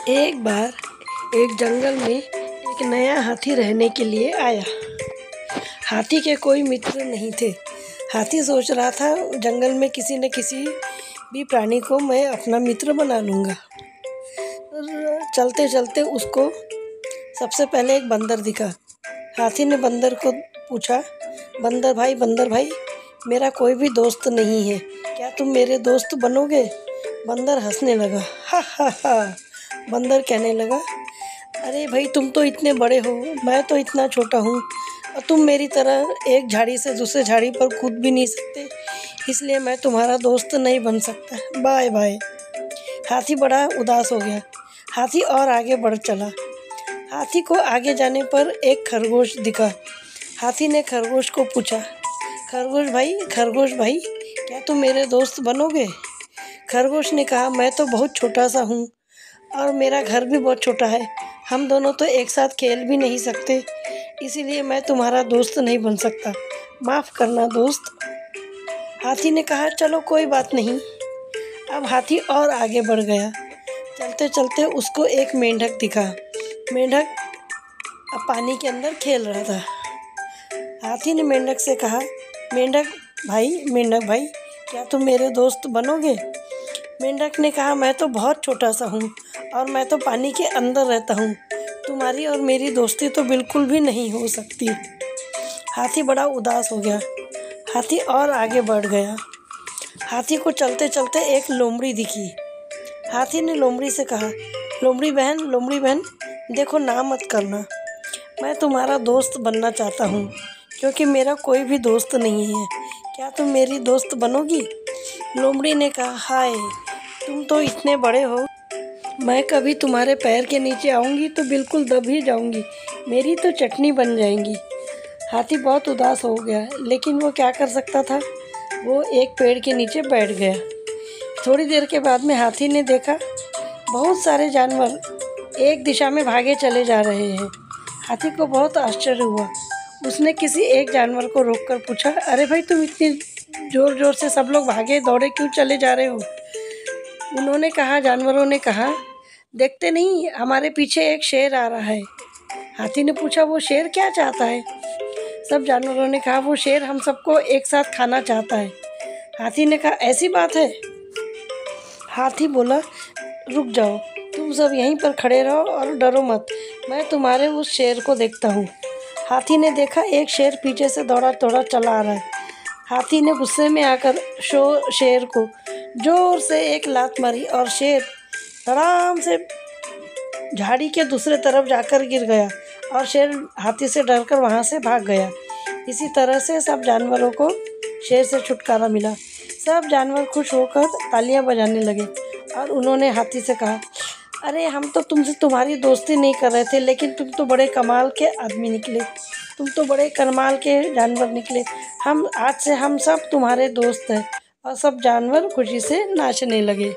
एक बार एक जंगल में एक नया हाथी रहने के लिए आया। हाथी के कोई मित्र नहीं थे। हाथी सोच रहा था जंगल में किसी न किसी भी प्राणी को मैं अपना मित्र बना लूँगा। चलते चलते उसको सबसे पहले एक बंदर दिखा। हाथी ने बंदर को पूछा, बंदर भाई, मेरा कोई भी दोस्त नहीं है, क्या तुम मेरे दोस्त बनोगे? बंदर हंसने लगा, हा हा हा। बंदर कहने लगा, अरे भाई, तुम तो इतने बड़े हो, मैं तो इतना छोटा हूँ और तुम मेरी तरह एक झाड़ी से दूसरे झाड़ी पर कूद भी नहीं सकते, इसलिए मैं तुम्हारा दोस्त नहीं बन सकता, बाय बाय। हाथी बड़ा उदास हो गया। हाथी और आगे बढ़ चला। हाथी को आगे जाने पर एक खरगोश दिखा। हाथी ने खरगोश को पूछा, खरगोश भाई, क्या तुम मेरे दोस्त बनोगे? खरगोश ने कहा, मैं तो बहुत छोटा सा हूँ और मेरा घर भी बहुत छोटा है, हम दोनों तो एक साथ खेल भी नहीं सकते, इसीलिए मैं तुम्हारा दोस्त नहीं बन सकता, माफ़ करना दोस्त। हाथी ने कहा, चलो कोई बात नहीं। अब हाथी और आगे बढ़ गया। चलते चलते उसको एक मेंढक दिखा। मेंढक अब पानी के अंदर खेल रहा था। हाथी ने मेंढक से कहा, मेंढक भाई, क्या तुम मेरे दोस्त बनोगे? मेंढक ने कहा, मैं तो बहुत छोटा सा हूँ और मैं तो पानी के अंदर रहता हूँ, तुम्हारी और मेरी दोस्ती तो बिल्कुल भी नहीं हो सकती। हाथी बड़ा उदास हो गया। हाथी और आगे बढ़ गया। हाथी को चलते चलते एक लोमड़ी दिखी। हाथी ने लोमड़ी से कहा, लोमड़ी बहन, देखो ना मत करना, मैं तुम्हारा दोस्त बनना चाहता हूँ क्योंकि मेरा कोई भी दोस्त नहीं है, क्या तुम मेरी दोस्त बनोगी? लोमड़ी ने कहा, हाय, तुम तो इतने बड़े हो, मैं कभी तुम्हारे पैर के नीचे आऊँगी तो बिल्कुल दब ही जाऊँगी, मेरी तो चटनी बन जाएंगी। हाथी बहुत उदास हो गया, लेकिन वो क्या कर सकता था। वो एक पेड़ के नीचे बैठ गया। थोड़ी देर के बाद में हाथी ने देखा बहुत सारे जानवर एक दिशा में भागे चले जा रहे हैं। हाथी को बहुत आश्चर्य हुआ। उसने किसी एक जानवर को रोककर पूछा, अरे भाई, तुम इतनी ज़ोर ज़ोर से सब लोग भागे दौड़े क्यों चले जा रहे हो? जानवरों ने कहा, देखते नहीं, हमारे पीछे एक शेर आ रहा है। हाथी ने पूछा, वो शेर क्या चाहता है? सब जानवरों ने कहा, वो शेर हम सबको एक साथ खाना चाहता है। हाथी ने कहा, ऐसी बात है? हाथी बोला, रुक जाओ, तुम सब यहीं पर खड़े रहो और डरो मत, मैं तुम्हारे उस शेर को देखता हूँ। हाथी ने देखा एक शेर पीछे से दौड़ा चला आ रहा है। हाथी ने गुस्से में आकर शेर को जोर से एक लात मारी और शेर धड़ाम से झाड़ी के दूसरे तरफ जाकर गिर गया और शेर हाथी से डरकर वहाँ से भाग गया। इसी तरह से सब जानवरों को शेर से छुटकारा मिला। सब जानवर खुश होकर तालियां बजाने लगे और उन्होंने हाथी से कहा, अरे, हम तो तुमसे तुम्हारी दोस्ती नहीं कर रहे थे, लेकिन तुम तो बड़े कमाल के आदमी निकले, तुम तो बड़े कमाल के जानवर निकले, हम आज से हम सब तुम्हारे दोस्त हैं। और सब जानवर खुशी से नाचने लगे।